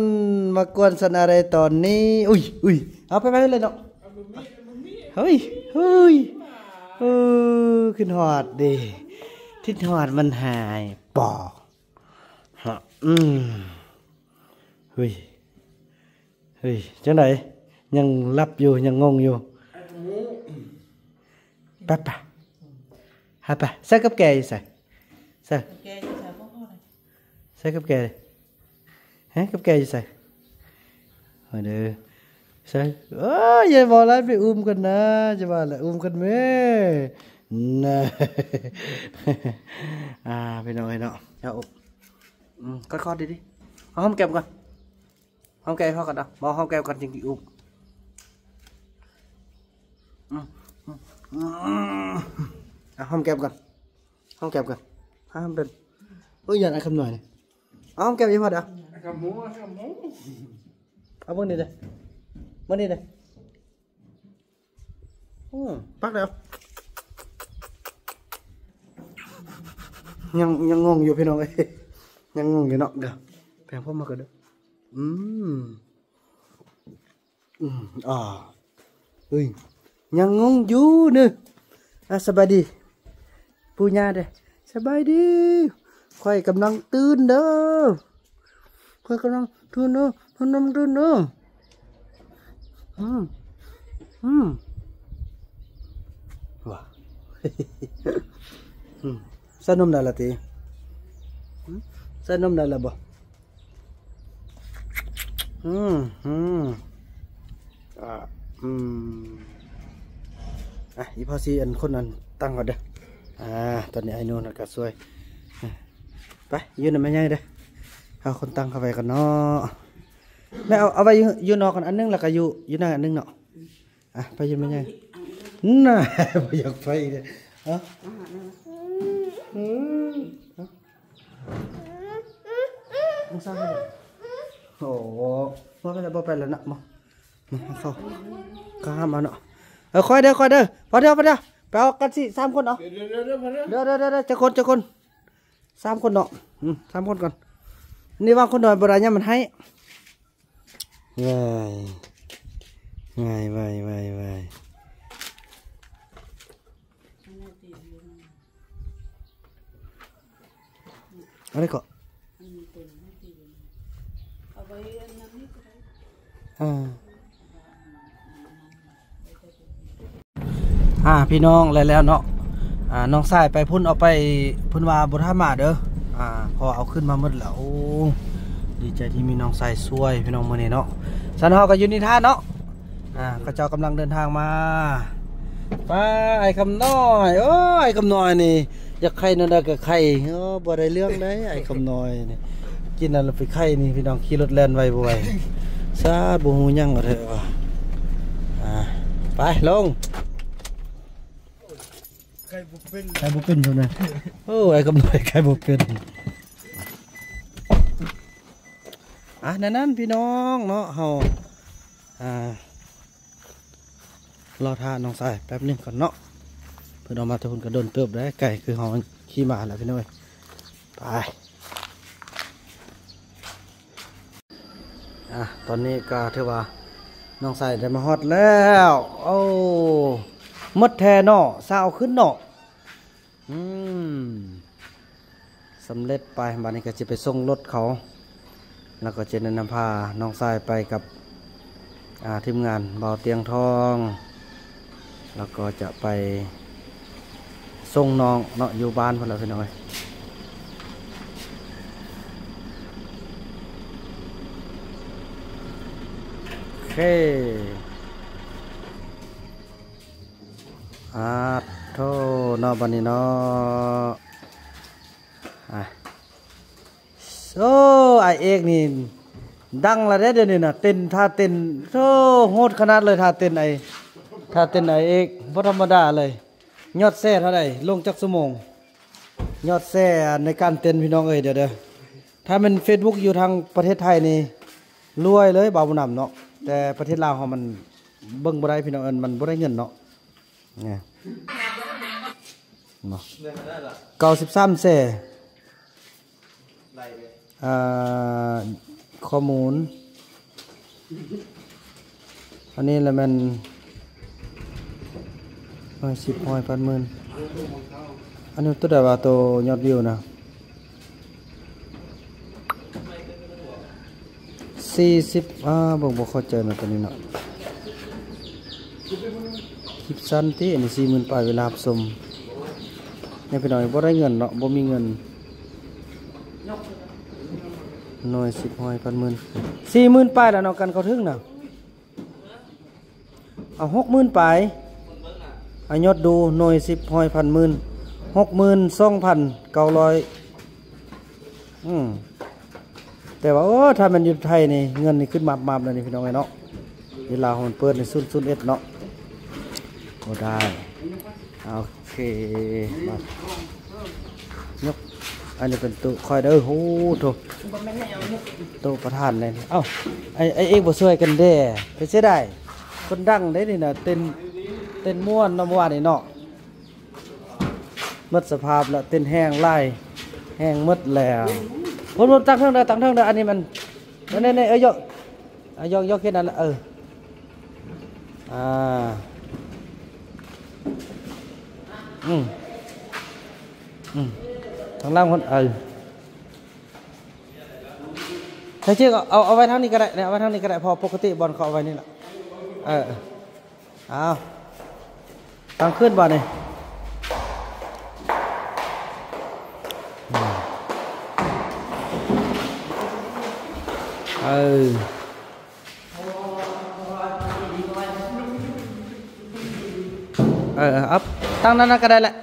มากวนสันอะไรตอนนี้อุ้ยเอาไปเลยเนาะเฮ้ยขึ้นหอดดิทิศหอดมันหายปอกเฮ้ยจังไหนยังรับอยู่ยังงงอยู่ไปใส่กับแกใส่กับแกกับแกใส่เด้อใช่อย่าบอกแล้วไปอุ้มกันนะจะว่าแหละอุ้มกันไหมนะไปหน่อยเนาะเอาก็ดิเอาห้องแก้มก่อนห้องแก้มเขากันบอกห้องแก้มกันจริงๆอุ้มเอาห้องแก้มก่อน ห้องแก็บกันห้ามเป็นอย่าไอ้คำหน่อยนี่เอาห้องแก็บยี่ห้อเด้อคำหมูเอาเบิ่งนี่เด้อเบิ่งนี่เด้อปักเด้อยังงงอยู่พี่น้องเอ้ยยังงงอยู่เนาะเด้อแพงพ่อมากันเด้อเฮ้ยยังงงอยู่เนอะสบายดีปูญาเด้อสบายดีค่อยกำลังตื่นเด้อค่อยกำลังตื่นเด้อตื่นเด้อว้าสนมได้ละตีสนมได้ละบ่อีพอซีอันคนนั้นตั้งก่อนเด้อตอนนี้ไอ้นู่นก็สวยไปยืนหน่อยไม่ใหญ่เด้อเอาคนตั้งเข้าไปกันเนาะแม่เอาไปยืนนอกกันอันนึงแล้วก็อยู่นั่งอันนึงเนาะไปยืนไม่ใหญ่น่าไม่อยากไปเลยมึงสร้างให้โอ้โหว่าไปแล้วบ่ไปแล้วนะมั้งเข้าข้ามมาเนาะค่อยเด้อพอเด้อไปเอากันสิ3 คนเนาะเดี๋ยวจะคน3 คนเนาะ3 คนก่อนนี่ว่าคนหน่อยโบราณเนี่ยมันให้ง่ายอะไรก็พี่น้องแล้วเนาะน้องสายไปพุ่นเอาไปพุ่นว่าบุธามาเด้อพอเอาขึ้นมาหมดแล้วดีใจที่มีน้องสายช่วยพี่น้องมื้อนี้เนาะสันเฮาก็อยู่ในท่าเนาะก็เจ้ากำลังเดินทางมาไปไอ้คำน้อยไอ้คำน้อยนี่อยากไข่นั่นได้ก็ไข่บ่ได้เรื่องได้ไอ้คำน้อยนี่กินนั่นไปไข่นี่พี่น้องขี่รถแล่นไวบ่ไหวซาบ่ฮู้หยังก็เถอะว่าไปลงไข่บุเป็นอยู่นะไอ้กำหนดไข่บุเป็นนั่นพี่น้องเนาะเฮารอท่าน้องสายแป๊บนึงก่อนเนาะเพื่อนออกมาทุกคนก็โดนเติบได้ไก่คือเฮาขี่มาแล้วพี่น้อยไปตอนนี้ก็ถือว่าน้องสายได้มาฮอดแล้วมดแทเนาะซาเอาขึ้นเนาะสำเร็จไปบัดนี้ก็จะไปส่งรถเขาแล้วก็จะนำพาน้องสายไปกับทีมงานเบาเตียงทองแล้วก็จะไปส่งน้องเนาะอยู่บ้านพอแล้วพี่น้อยโอเคโทษเนาะบัดนี้เนาะไอเอกนี่ดังละเดี๋ยวนี้นะเต้นท่าเต้นโหดขนาดเลยท่าเต้นไอเอกบ่ธรรมดาเลยยอดแซ่เท่าไหร่ลงจักชั่วโมงยอดแซ่ในการเต้นพี่น้องเดี๋ยวถ้าเป็น Facebook อยู่ทางประเทศไทยนี่รวยเลยบ่าวบุญนำเนาะแต่ประเทศลาวเขามันเบิ่งบ่ได้พี่น้องมันบ่ได้เงินเนาะเนี่ย93 แซ่ข้อมูลอันนี้แหละมัน10,000,000 อันนี้ตัวใดว่าตัวยอดวิวนะ40บ่เข้าใจนะตัวนี้เนาะคลิปสั้นที่อันนี้40,000 ปลายเวลาชมเนี่ยพี่น้อยบ่ได้เงินเนาะบ่มีเงินน้อย10,000 40,000 ปลายแล้วเนาะกันเขาถึงน่ะเอา 60,000 ปลายยอดดูหน่วย62,900แต่ว่าถ้ามันอยู่ไทยนี่เงินนี่ขึ้นมาเลยนี่พี่น้องเนาะเวลามันเปิดใน001เนาะก็ได้โอเค อันนี้เป็นตู้คอยเด้อโอ้โถตู้ประธานเลยเอ้าไอเองบ่ช่วยกันแด้ไปเสียได้คนดังได้นี่น่ะเต้นม่วนเนาะเมื่อวานนี่เนาะหมดสภาพแล้วเต้นแห้งไล่แห้งหมดแล้วผมตั้งเทิงเด้ออันนี้มันนี่ยกแค่นั้นละทางล่างคนใช่ชื่อเอาไว้ทางนี้ก็ได้เนี่ยเอาไว้ทางนี้ก็ได้พอปกติบอลเขาเอาไว้นี่แหละเอาตั้งขึ้นบอลนี่อัพตั้งนั้นก็ได้แหละ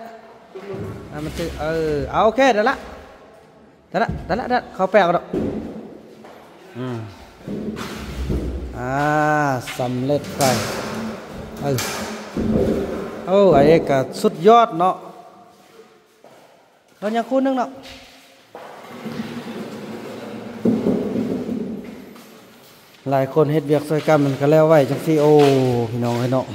มันจะเอาโอเคเดี๋ยวละเขาแปลกหรอกสำเร็จไปไอ้เอกสุดยอดเนาะเราอยากคู่นึงเนาะหลายคนเฮ็ดเวียกซอยกันมันก็แล้วไว้จังซี่โอ้พี่น้องไอ้เนาะ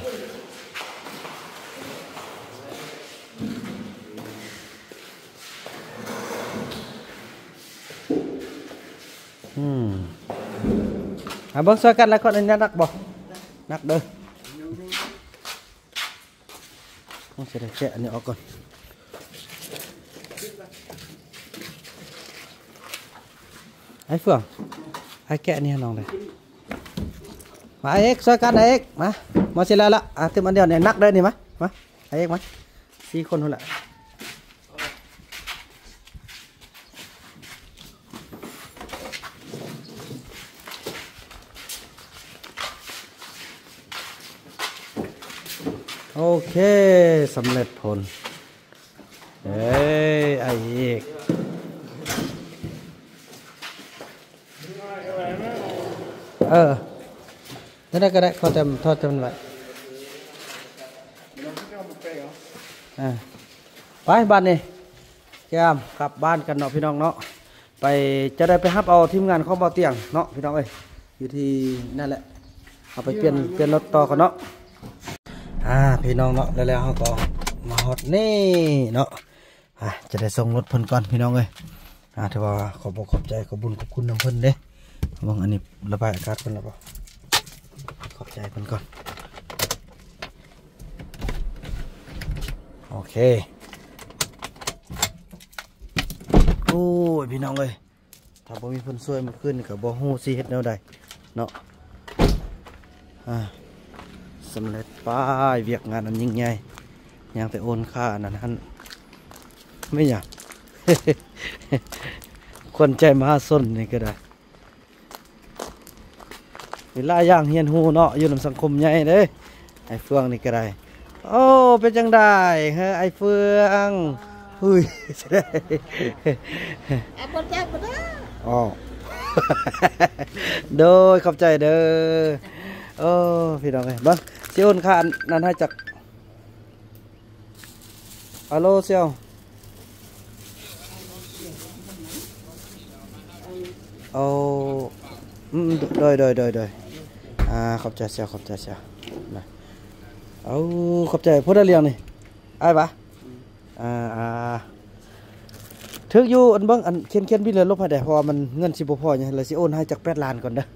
เบิ่งซอยกันแล้วคนอันนี้นักบ่นักเด้อต้องเสด็จแกะอันนี้ออกก่อนไอ้เฟื่องไอ้แกะนี่ให้น้องเลยมาเอกซอยกันเอกมาเสร็จแล้วละเต็มอันเดียวเนี่ยนักเด้อนี่มาไอ้เอกมา4 คนนู่นแหละโอเคสำเร็จผลไอ้เอกได้ก็ได้เขาจะทอดจำไว้ไปบ้านนี่แกมกลับบ้านกันเนาะพี่น้องเนาะไปจะได้ไปฮับเอาทีมงานของเบาเตียงเนาะพี่น้องเอ้ยอยู่ที่นั่นแหละเอาไปเปลี่ยนรถต่อกันเนาะพี่น้องเนาะแล้วเขาก็มาฮอดนี่เนาะจะได้ส่งรถเพิ่นก่อนพี่น้องเอ้ยถือว่าขอบใจขอบบุญขอบคุณน้ำเพิ่นเด้มองอันนี้ระบายอากาศเพิ่นแล้วป่ะขอบใจเพิ่นก่อนโอเคโอ้ยพี่น้องเอ้ยถ้าบ่มีเพิ่นช่วยมาขึ้นก็บ่ฮู้สิเฮ็ดแนวใดเนาะสำเร็จป้ายเวียกงานอันยิ่งใหญ่ยังแต่โอนค่านั้นไม่อยาก คนใจมหาชนนี่ก็ได้เวลาย่างเฮียนหูเนาะอยู่ในสังคมใหญ่เด้ไอ้เฟืองนี่ก็ได้โอ้เป็นจังได้เฮ้ไอ้เฟืองหุ้ยไอ้คนแจ้งก็ได้อ๋อ โดยขอบใจเด้อพี่น้องเอ้ยบังเซียวค่านั้นให้จักฮัลโหลเซียวโดยขอบใจเซียวขอบใจเซียวขอบใจพูดได้เรียงนี่ไอ้ปะถึกอยู่อันเบิ้งอันเขียนบินเลยลบให้ได้เพราะมันเงินสิบ่พอเนี่ยเลยสิโอนให้จาก8 ล้านก่อนเด้อ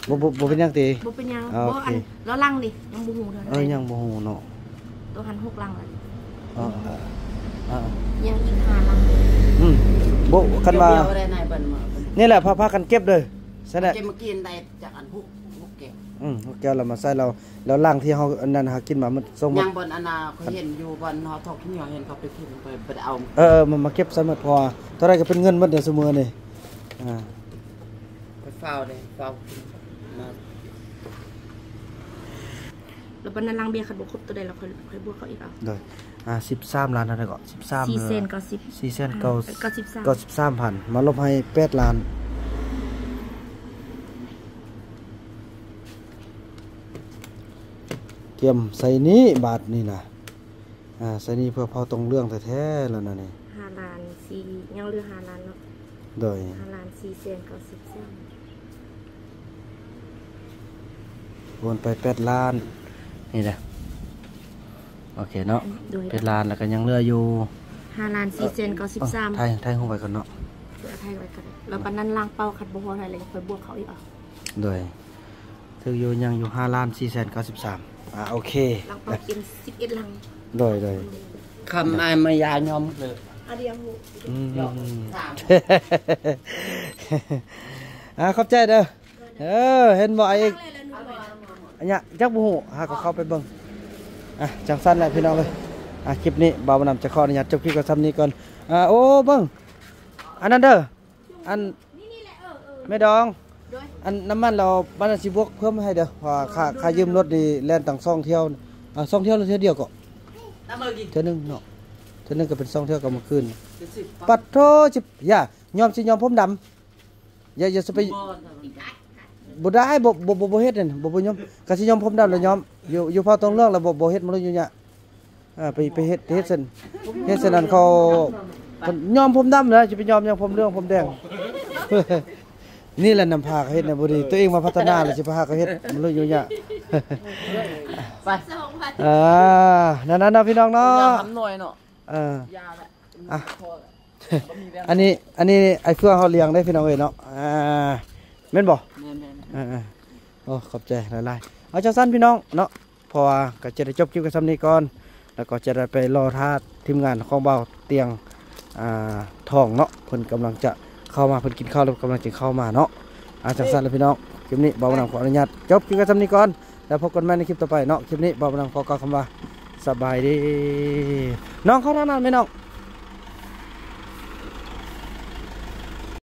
บ่เป็นยังตีบ่เป็นยังบ่อันแล้วลังดิยังบ่ฮู้เท่ายังบ่ฮู้เนาะตัวหัน6 ลังเลยยังอีก5 ลังบ่คันว่านี่แหละพากันเก็บเด้อใช่แหละเก็บมากินได้จากอันพวกแก้วแก้วเรามาใส่แล้วล่างที่เฮาอันนั้นหากินมามันส่งยังบนอันนาเขาเห็นอยู่บนหอทอกที่เหนียวเห็นเขาไปทิ้งไปเอามันมาเก็บใส่หมดพอเท่าไรก็เป็นเงินหมดเดี๋ยวเสมอนี่ไปเฝ้าเลยเฝ้าแล้วบรรณาลังเบียร์ขัดบุกครบตัวใดเราค่อยบวกเขาอีกเลย13 ล้านอะไรก็13 4 เซนก็10 4 เซนก็13,000มาลบให้8 ล้านเกี่ยมใส่นี้บาทนี่นะใส่นี้เพื่อเผาตรงเรื่องแท้ๆแล้วนะนี่5 ล้าน สี่ยังเหลือ5 ล้านเนาะ โดย 5 ล้าน4 แสน 93 โอนไป8 ล้านนี่แหละโอเคเนาะ โดย 8 ล้านแล้วก็ยังเหลืออยู่ 5 ล้าน 4 แสน 93 ไทยห้องไปก่อนเนาะ เพื่อไทยไว้ก็ได้แล้วปานนั้นล้างเป้าคัดบ่พอไทยเลยไปบวกเขาอีกอ่ะ โดยถืออยู่ยังอยู่5 ล้าน 4 93 โอเค ล้างเป้ากิน11 ลัง โดย คำai mà già nhóm อะเดียวหู ขอบใจเด้อเห็นบ่ไอ้อันเนี้ยจักบ่ฮู้หาก็เข้าไปเบิ่งจังซั่นแหละพี่น้องเอ้ยคลิปนี้บ่าวนำจะขออนุญาตจบคลิปกับซ้ำนี้ก่อนโอ้เบิ่งอันนั้นเด้ออันแม่ดองอันน้ำมันเราบ้านสิบวกเพิ่มให้เด้อว่าค่ายืมรถนี่แล่นตั้ง2 เที่ยว2 เที่ยวหรือเที่ยวเดียวก็เที่ยวนึงเนาะเที่ยวนึงก็เป็น2 เที่ยวก็เมื่อคืนปัดโทจิย่ายอมสิยอมผมดำอย่าสิไปบ่ได้บ่เฮ็ดนั่นบ่ยอมก็สิยอมผมดำแล้วยอมอยู่พอตรงเรื่องแล้วบ่เฮ็ดมันอยู่เนี่ยไปเฮ็ดเส้นนั้นเขายอมผมดำแล้วสิไปยอมยังผมเรื่องผมแดง นี่แหละนำพาเขาเฮ็ดนะบ่ดีตัวเองมาพัฒนาแล้วสิพาเขาเฮ็ดมันอยู่เนี่ยนั่นนะพี่น้องเนาะ Hắm nồi nọ อันนี้ไอ้เฟื่องเขาเลี้ยงได้พี่น้องเอ้ยเนาะแม่นบ่โอ้ขอบใจหลายๆเอาจังซั่นพี่น้องเนาะเพราะว่าก็จะได้จบคลิปกันซ้ำนี้ก่อนแล้วก็จะได้ไปรอท่าทีมงานของเบาเตียงทองเนาะเพิ่นกำลังจะเข้ามาเพิ่นกินข้าวแล้วกำลังจะเข้ามาเนาะจังซั่นแล้วพี่น้องคลิปนี้เบาวนำขออนุญาตจบคลิปกันซ้ำนี้ก่อนแล้วพบกันใหม่ในคลิปต่อไปเนาะคลิปนี้เบาวนำขอกล่าวคำว่าสบายดีน้องเข้าทางนั้นไหมน้อง